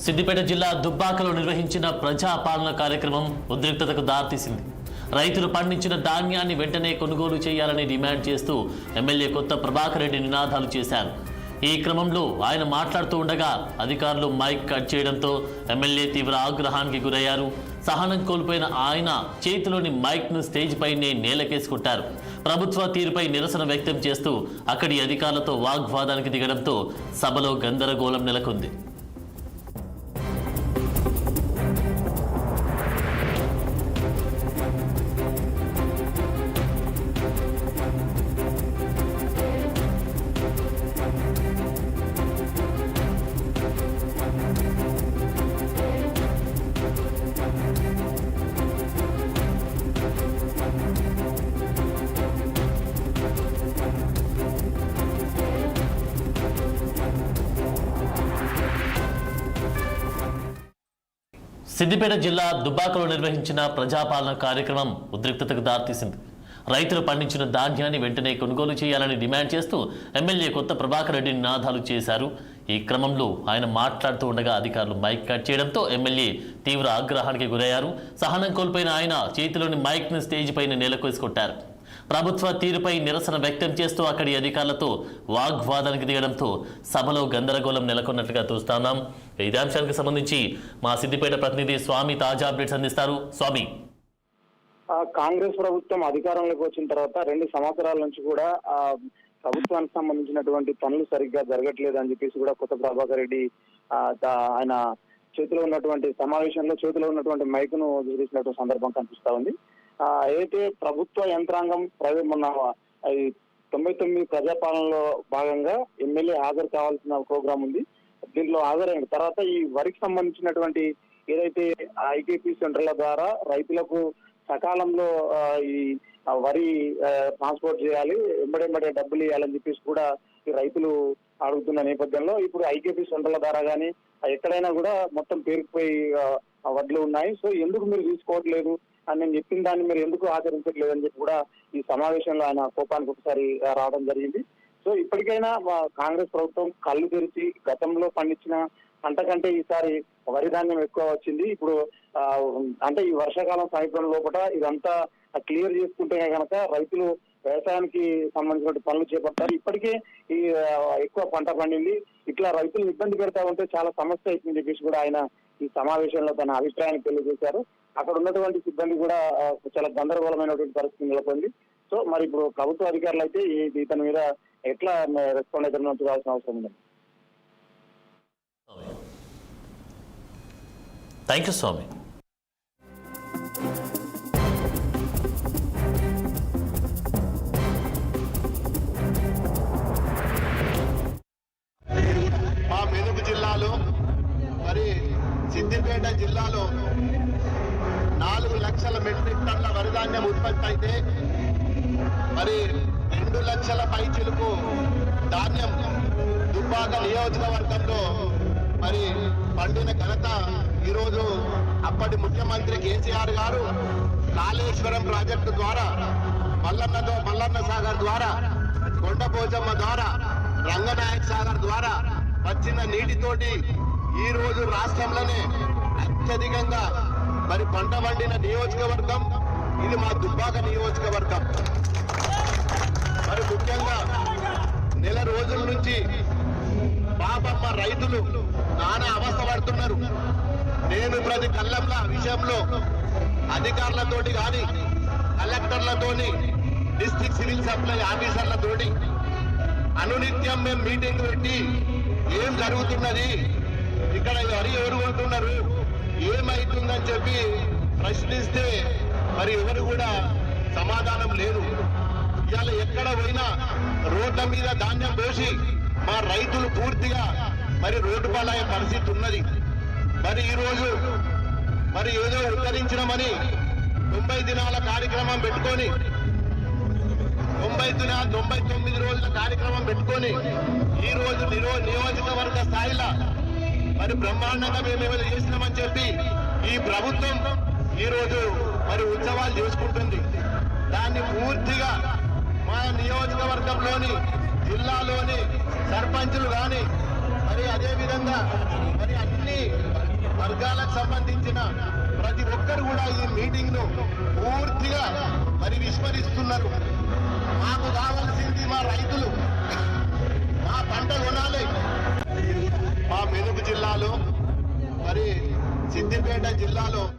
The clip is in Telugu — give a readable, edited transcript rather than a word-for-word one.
సిద్దిపేట జిల్లా దుబ్బాకలో నిర్వహించిన ప్రజాపాలన కార్యక్రమం ఉద్రిక్తతకు దారితీసింది. రైతులు పండించిన ధాన్యాన్ని వెంటనే కొనుగోలు చేయాలని డిమాండ్ చేస్తూ ఎమ్మెల్యే కొత్త ప్రభాకర్ రెడ్డి నినాదాలు చేశారు. ఈ క్రమంలో ఆయన మాట్లాడుతూ ఉండగా అధికారులు మైక్ కట్ చేయడంతో ఎమ్మెల్యే తీవ్ర ఆగ్రహానికి గురయ్యారు. సహనం కోల్పోయిన ఆయన చేతిలోని మైక్ను స్టేజ్ పైనే నేలకేసుకుంటారు. ప్రభుత్వ తీరుపై నిరసన వ్యక్తం చేస్తూ అక్కడి అధికారులతో వాగ్వాదానికి దిగడంతో సభలో గందరగోళం నెలకొంది. సిద్దిపేట జిల్లా దుబ్బాకలో నిర్వహించిన ప్రజాపాలన కార్యక్రమం ఉద్రిక్తతకు దారితీసింది. రైతులు పండించిన ధాన్యాన్ని వెంటనే కొనుగోలు చేయాలని డిమాండ్ చేస్తూ ఎమ్మెల్యే కొత్త ప్రభాకర్ రెడ్డి నినాదాలు చేశారు. ఈ క్రమంలో ఆయన మాట్లాడుతూ ఉండగా అధికారులు మైక్ కట్ చేయడంతో ఎమ్మెల్యే తీవ్ర ఆగ్రహానికి గురయ్యారు. సహనం కోల్పోయిన ఆయన చేతిలోని మైక్ను స్టేజ్ పైన నేలకేసుకొట్టారు. ప్రభుత్వ తీరుపై నిరసన వ్యక్తం చేస్తూ అక్కడి అధికారులతో వాగ్వాదానికి దిగడంతో సభలో గందరగోళం నెలకొన్నట్లుగా చూస్తున్నాం. ఇదే అంశానికి సంబంధించి మా సిద్దిపేట ప్రతినిధి స్వామి తాజా అప్డేట్స్ అందిస్తారు. స్వామి, కాంగ్రెస్ ప్రభుత్వం అధికారంలోకి వచ్చిన తర్వాత 2 సంవత్సరాల నుంచి కూడా ప్రభుత్వానికి సంబంధించినటువంటి పనులు సరిగ్గా జరగట్లేదు అని చెప్పేసి కూడా కొత్త ప్రభాకర్ రెడ్డి ఆయన చేతిలో ఉన్నటువంటి సమావేశంలో చేతిలో ఉన్నటువంటి మైక్ ను చూసినటువంటి సందర్భం కనిపిస్తా ఉంది. అయితే ప్రభుత్వ యంత్రాంగం మొన్న 99 ప్రజాపాలనలో భాగంగా ఎమ్మెల్యే హాజరు కావాల్సిన ప్రోగ్రాం ఉంది. దీంట్లో హాజరైన తర్వాత ఈ వరికి సంబంధించినటువంటి ఏదైతే ఐకేపీ సెంటర్ల ద్వారా రైతులకు సకాలంలో ఈ వరి ట్రాన్స్పోర్ట్ చేయాలి, ఎంబడెంబడే డబ్బులు ఇవ్వాలని చెప్పేసి కూడా ఈ రైతులు అడుగుతున్న నేపథ్యంలో ఇప్పుడు ఐకేపీ సెంటర్ల ద్వారా కానీ ఎక్కడైనా కూడా మొత్తం పేరుకుపోయి వడ్లు ఉన్నాయి. సో ఎందుకు మీరు తీసుకోవట్లేదు అని నేను చెప్పిన దాన్ని మీరు ఎందుకు ఆచరించట్లేదు అని చెప్పి కూడా ఈ సమావేశంలో ఆయన కోపానికి ఒకసారి రావడం జరిగింది. సో ఇప్పటికైనా కాంగ్రెస్ ప్రభుత్వం కళ్ళు తెరిచి గతంలో పండించిన పంట కంటే ఈసారి వరి ధాన్యం ఎక్కువ వచ్చింది. ఇప్పుడు అంటే ఈ వర్షాకాలం సమీపం లోపల ఇదంతా క్లియర్ చేసుకుంటే కనుక రైతులు వ్యవసాయానికి సంబంధించిన పనులు చేపడతారు. ఇప్పటికే ఈ ఎక్కువ పంట పండింది, ఇట్లా రైతులను ఇబ్బంది పెడతా ఉంటే చాలా సమస్య అవుతుందని చెప్పేసి కూడా ఆయన ఈ సమావేశంలో తన అభిప్రాయాన్ని తెలియజేశారు. అక్కడ ఉన్నటువంటి సిబ్బంది కూడా చాలా గందరగోళమైనటువంటి పరిస్థితి నెలకొంది. సో మరి ఇప్పుడు ప్రభుత్వ అధికారులు అయితే ఇతని మీద ఎట్లా రెస్పాండ్ అవుతారో చూడాల్సిన అవసరం ఉంది. థ్యాంక్ యూ స్వామి. మా మెదక్ జిల్లాలో మరి సిద్దిపేట జిల్లాలో 4 లక్షల మెట్రిక్ టన్నుల వరిధాన్యం ఉత్పత్తి అయితే మరి 2 లక్షల పైచిలుకు ధాన్యం దుబ్బాక నియోజకవర్గంలో మరి పండిన ఘనత ఈరోజు అప్పటి ముఖ్యమంత్రి కేసీఆర్ గారు కాళేశ్వరం ప్రాజెక్టు ద్వారా మల్లన్న సాగర్ ద్వారా కొండపోచమ్మ ద్వారా రంగనాయక సాగర్ ద్వారా వచ్చిన నీటితోటి ఈ రోజు రాష్ట్రంలోనే అత్యధికంగా మరి పంట పండిన నియోజకవర్గం ఇది మా దుబ్బాక నియోజకవర్గం. మరి ముఖ్యంగా నెల రోజుల నుంచి పాపమ్మ రైతులు నానా అవస్థ పడుతున్నారు. నేను ప్రతి కళ్ళంల విషయంలో అధికారులతోటి కానీ కలెక్టర్లతోని డిస్ట్రిక్ట్ సివిల్ సప్లై ఆఫీసర్లతోటి అనునిత్యం మేము మీటింగ్ పెట్టి ఏం జరుగుతున్నది, ఇక్కడ వరి ఎవరు కొంటున్నారు, ఏమైతుందని చెప్పి ప్రశ్నిస్తే మరి ఎవరు కూడా సమాధానం లేదు. ఇవాళ ఎక్కడ పోయినా రోడ్ల మీద ధాన్యం పోసి మా రైతులు పూర్తిగా మరి రోడ్డు పాలయ్యే పరిస్థితి ఉన్నది. మరి ఈరోజు మరి ఏదో ఉద్ధరించడమని 90 దినాల కార్యక్రమం పెట్టుకొని 99 రోజుల కార్యక్రమం పెట్టుకొని ఈ రోజు నియోజకవర్గ స్థాయిలో మరి బ్రహ్మాండంగా మేమేమైనా చేసినామని చెప్పి ఈ ప్రభుత్వం ఈ రోజు మరి ఉత్సవాలు చేసుకుంటుంది. దాన్ని పూర్తిగా మా నియోజకవర్గంలోని జిల్లాలోని సర్పంచులు కానీ మరి అదే విధంగా మరి అన్ని వర్గాలకు సంబంధించిన ప్రతి ఒక్కరు కూడా ఈ మీటింగ్ ను పూర్తిగా మరి విస్మరిస్తున్నారు. మాకు కావాల్సింది మా రైతులు, మా పంట కొనాలి. మా మెదక్ జిల్లాలో మరి సిద్దిపేట జిల్లాలో